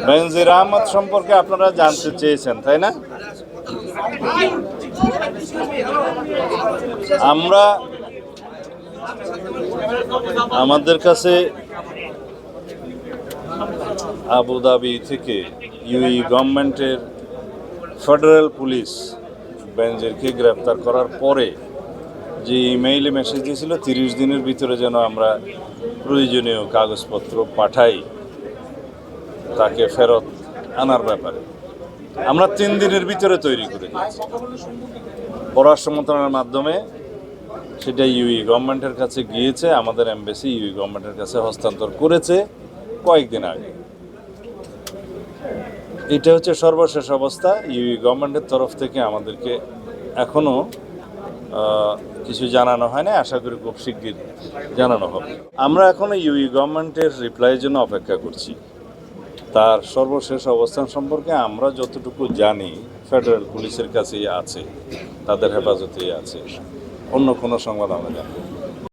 বেনজির আহমদ সম্পর্কে আপনারা জানতে চেয়েছেন, তাই না? আমরা আমাদের কাছে আবুধাবি থেকে ইউএই গভর্নমেন্টের ফেডারেল পুলিশ বেনজিরকে গ্রেপ্তার করার পরে যে ইমেইলে মেসেজ দিয়েছিল 30 দিনের ভিতরে যেন আমরা প্রয়োজনীয় কাগজপত্র পাঠাই তাকে ফেরত আনার ব্যাপারে, আমরা 3 দিনের ভিতরে তৈরি করে দিয়েছি। পররাষ্ট্র মন্ত্রণালয়ের মাধ্যমে সেটা ইউএই গভর্নমেন্টের কাছে গিয়েছে, আমাদের এমবাসি ইউএই গভর্নমেন্টের কাছে হস্তান্তর করেছে কয়েকদিন আগে। এটা হচ্ছে সর্বশেষ অবস্থা। ইউএই গভর্নমেন্টের তরফ থেকে আমাদেরকে এখনও কিছু জানানো হয় না, আশা করি খুব শিগগির জানানো হবে। আমরা এখনও ইউএই গভর্নমেন্টের রিপ্লাইয়ের জন্য অপেক্ষা করছি। তার সর্বশেষ অবস্থান সম্পর্কে আমরা যতটুকু জানি ফেডারেল পুলিশের কাছেই আছে, তাদের হেফাজতেই আছে, অন্য কোনো সংবাদ আমরা জানি।